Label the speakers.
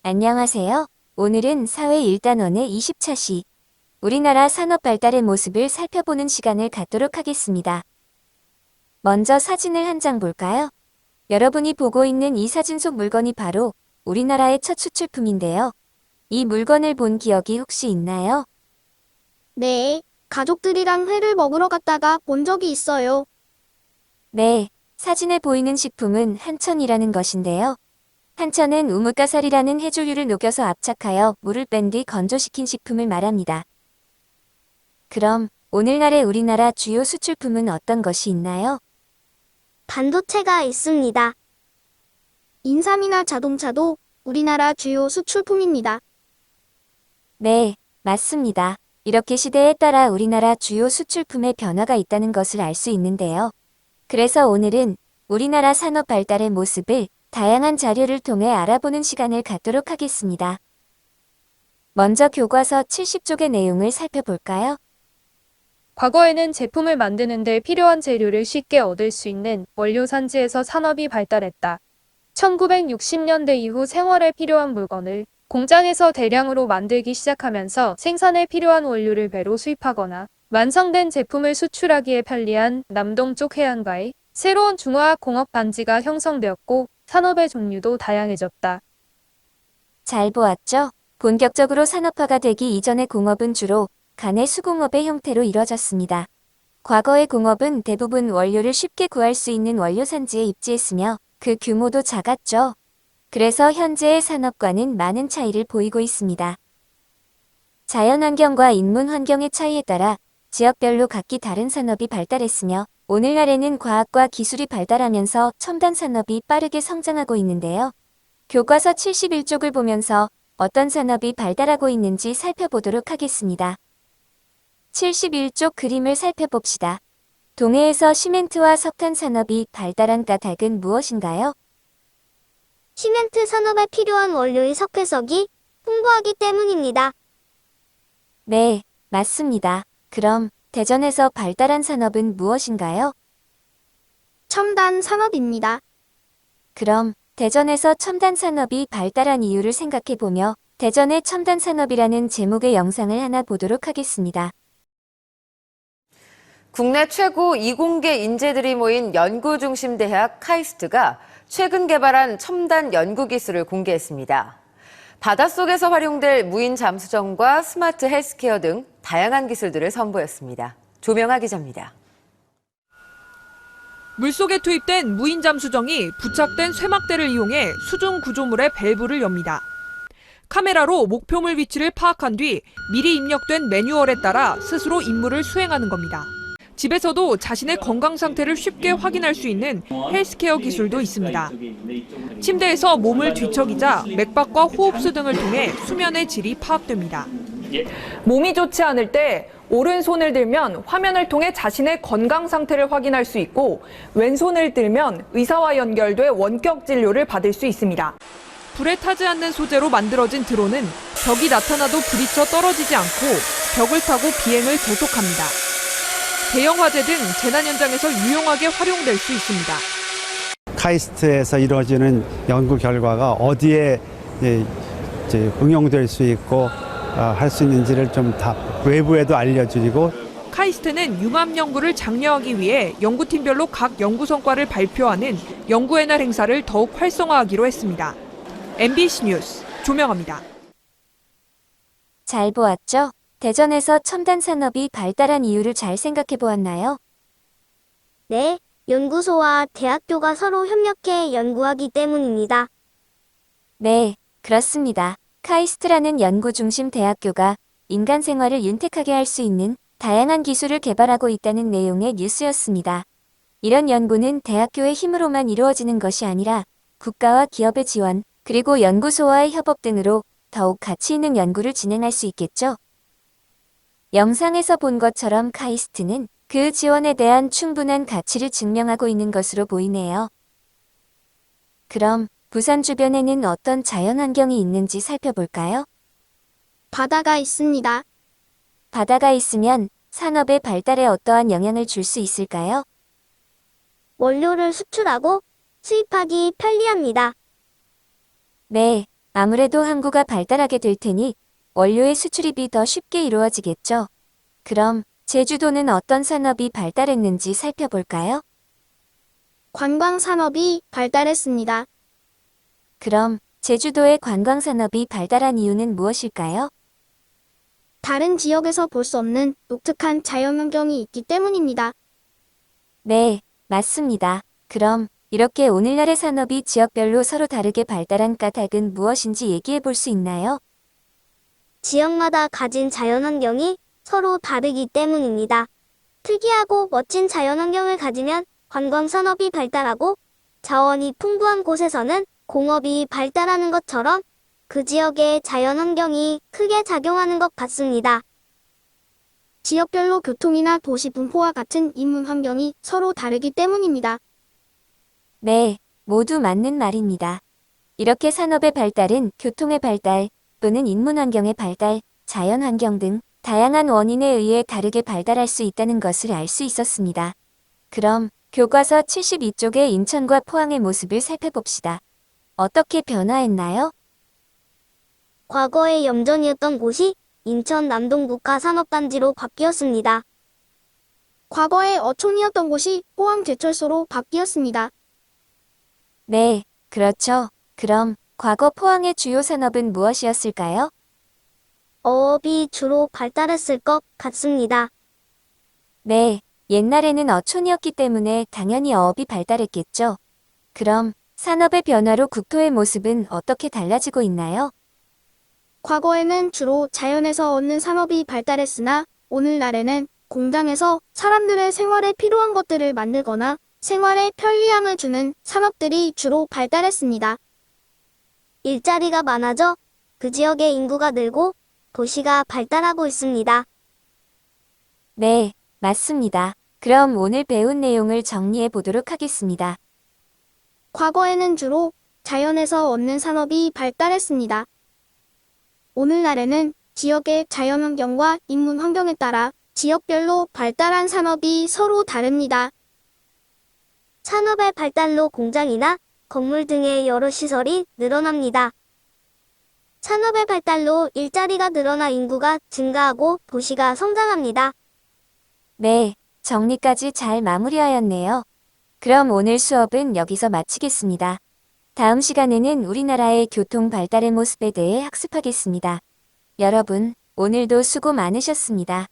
Speaker 1: 안녕하세요. 오늘은 사회 1단원의 20차 시, 우리나라 산업 발달의 모습을 살펴보는 시간을 갖도록 하겠습니다. 먼저 사진을 한 장 볼까요? 여러분이 보고 있는 이 사진 속 물건이 바로 우리나라의 첫 수출품인데요. 이 물건을 본 기억이 혹시 있나요?
Speaker 2: 네, 가족들이랑 회를 먹으러 갔다가 본 적이 있어요.
Speaker 1: 네, 사진에 보이는 식품은 한천이라는 것인데요. 한천은 우뭇가살이라는 해조류를 녹여서 압착하여 물을 뺀 뒤 건조시킨 식품을 말합니다. 그럼 오늘날의 우리나라 주요 수출품은 어떤 것이 있나요?
Speaker 2: 반도체가 있습니다. 인삼이나 자동차도 우리나라 주요 수출품입니다.
Speaker 1: 네, 맞습니다. 이렇게 시대에 따라 우리나라 주요 수출품의 변화가 있다는 것을 알 수 있는데요. 그래서 오늘은 우리나라 산업 발달의 모습을 다양한 자료를 통해 알아보는 시간을 갖도록 하겠습니다. 먼저 교과서 70쪽의 내용을 살펴볼까요?
Speaker 3: 과거에는 제품을 만드는 데 필요한 재료를 쉽게 얻을 수 있는 원료 산지에서 산업이 발달했다. 1960년대 이후 생활에 필요한 물건을 공장에서 대량으로 만들기 시작하면서 생산에 필요한 원료를 배로 수입하거나 완성된 제품을 수출하기에 편리한 남동쪽 해안가에 새로운 중화학 공업 단지가 형성되었고 산업의 종류도 다양해졌다.
Speaker 1: 잘 보았죠? 본격적으로 산업화가 되기 이전의 공업은 주로 간의 수공업의 형태로 이뤄졌습니다. 과거의 공업은 대부분 원료를 쉽게 구할 수 있는 원료 산지에 입지했으며 그 규모도 작았죠. 그래서 현재의 산업과는 많은 차이를 보이고 있습니다. 자연환경과 인문환경의 차이에 따라 지역별로 각기 다른 산업이 발달했으며 오늘날에는 과학과 기술이 발달하면서 첨단 산업이 빠르게 성장하고 있는데요. 교과서 71쪽을 보면서 어떤 산업이 발달하고 있는지 살펴보도록 하겠습니다. 71쪽 그림을 살펴봅시다. 동해에서 시멘트와 석탄 산업이 발달한 까닭은 무엇인가요?
Speaker 2: 시멘트 산업에 필요한 원료의 석회석이 풍부하기 때문입니다.
Speaker 1: 네, 맞습니다. 그럼 대전에서 발달한 산업은 무엇인가요?
Speaker 2: 첨단 산업입니다.
Speaker 1: 그럼 대전에서 첨단 산업이 발달한 이유를 생각해보며 대전의 첨단 산업이라는 제목의 영상을 하나 보도록 하겠습니다.
Speaker 4: 국내 최고 이공계 인재들이 모인 연구중심 대학 카이스트가 최근 개발한 첨단 연구 기술을 공개했습니다. 바닷속에서 활용될 무인 잠수정과 스마트 헬스케어 등 다양한 기술들을 선보였습니다. 조명아 기자입니다.
Speaker 5: 물속에 투입된 무인 잠수정이 부착된 쇠막대를 이용해 수중 구조물의 밸브를 엽니다. 카메라로 목표물 위치를 파악한 뒤 미리 입력된 매뉴얼에 따라 스스로 임무를 수행하는 겁니다. 집에서도 자신의 건강 상태를 쉽게 확인할 수 있는 헬스케어 기술도 있습니다. 침대에서 몸을 뒤척이자 맥박과 호흡수 등을 통해 수면의 질이 파악됩니다. 몸이 좋지 않을 때 오른손을 들면 화면을 통해 자신의 건강 상태를 확인할 수 있고 왼손을 들면 의사와 연결돼 원격 진료를 받을 수 있습니다. 불에 타지 않는 소재로 만들어진 드론은 벽이 나타나도 부딪혀 떨어지지 않고 벽을 타고 비행을 계속합니다. 대형 화재 등 재난 현장에서 유용하게 활용될 수 있습니다.
Speaker 6: 카이스트에서 이루어지는 연구 결과가 어디에 응용될 수 있고 할 수 있는지를 좀 다 외부에도 알려드리고
Speaker 5: 카이스트는 융합 연구를 장려하기 위해 연구팀별로 각 연구 성과를 발표하는 연구의 날 행사를 더욱 활성화하기로 했습니다. MBC 뉴스 조명아입니다.
Speaker 1: 잘 보았죠? 대전에서 첨단 산업이 발달한 이유를 잘 생각해 보았나요?
Speaker 2: 네, 연구소와 대학교가 서로 협력해 연구하기 때문입니다.
Speaker 1: 네, 그렇습니다. 카이스트라는 연구 중심 대학교가 인간 생활을 윤택하게 할 수 있는 다양한 기술을 개발하고 있다는 내용의 뉴스였습니다. 이런 연구는 대학교의 힘으로만 이루어지는 것이 아니라 국가와 기업의 지원, 그리고 연구소와의 협업 등으로 더욱 가치 있는 연구를 진행할 수 있겠죠. 영상에서 본 것처럼 카이스트는 그 지원에 대한 충분한 가치를 증명하고 있는 것으로 보이네요. 그럼 부산 주변에는 어떤 자연환경이 있는지 살펴볼까요?
Speaker 2: 바다가 있습니다.
Speaker 1: 바다가 있으면 산업의 발달에 어떠한 영향을 줄 수 있을까요?
Speaker 2: 원료를 수출하고 수입하기 편리합니다.
Speaker 1: 네, 아무래도 항구가 발달하게 될 테니 원료의 수출입이 더 쉽게 이루어지겠죠. 그럼 제주도는 어떤 산업이 발달했는지 살펴볼까요?
Speaker 2: 관광 산업이 발달했습니다.
Speaker 1: 그럼 제주도의 관광 산업이 발달한 이유는 무엇일까요?
Speaker 2: 다른 지역에서 볼 수 없는 독특한 자연환경이 있기 때문입니다.
Speaker 1: 네, 맞습니다. 그럼 이렇게 오늘날의 산업이 지역별로 서로 다르게 발달한 까닭은 무엇인지 얘기해 볼 수 있나요?
Speaker 2: 지역마다 가진 자연환경이 서로 다르기 때문입니다. 특이하고 멋진 자연환경을 가지면 관광산업이 발달하고 자원이 풍부한 곳에서는 공업이 발달하는 것처럼 그 지역의 자연환경이 크게 작용하는 것 같습니다. 지역별로 교통이나 도시 분포와 같은 인문 환경이 서로 다르기 때문입니다.
Speaker 1: 네, 모두 맞는 말입니다. 이렇게 산업의 발달은 교통의 발달 또는 인문 환경의 발달, 자연 환경 등 다양한 원인에 의해 다르게 발달할 수 있다는 것을 알 수 있었습니다. 그럼 교과서 72쪽의 인천과 포항의 모습을 살펴봅시다. 어떻게 변화했나요?
Speaker 2: 과거에 염전이었던 곳이 인천 남동국가산업단지로 바뀌었습니다. 과거에 어촌이었던 곳이 포항제철소로 바뀌었습니다.
Speaker 1: 네, 그렇죠. 그럼 과거 포항의 주요 산업은 무엇이었을까요?
Speaker 2: 어업이 주로 발달했을 것 같습니다.
Speaker 1: 네, 옛날에는 어촌이었기 때문에 당연히 어업이 발달했겠죠. 그럼 산업의 변화로 국토의 모습은 어떻게 달라지고 있나요?
Speaker 2: 과거에는 주로 자연에서 얻는 산업이 발달했으나 오늘날에는 공장에서 사람들의 생활에 필요한 것들을 만들거나 생활에 편리함을 주는 산업들이 주로 발달했습니다. 일자리가 많아져 그 지역의 인구가 늘고 도시가 발달하고 있습니다.
Speaker 1: 네, 맞습니다. 그럼 오늘 배운 내용을 정리해 보도록 하겠습니다.
Speaker 2: 과거에는 주로 자연에서 얻는 산업이 발달했습니다. 오늘날에는 지역의 자연환경과 인문 환경에 따라 지역별로 발달한 산업이 서로 다릅니다. 산업의 발달로 공장이나 건물 등의 여러 시설이 늘어납니다. 산업의 발달로 일자리가 늘어나 인구가 증가하고 도시가 성장합니다.
Speaker 1: 네, 정리까지 잘 마무리하였네요. 그럼 오늘 수업은 여기서 마치겠습니다. 다음 시간에는 우리나라의 교통 발달의 모습에 대해 학습하겠습니다. 여러분, 오늘도 수고 많으셨습니다.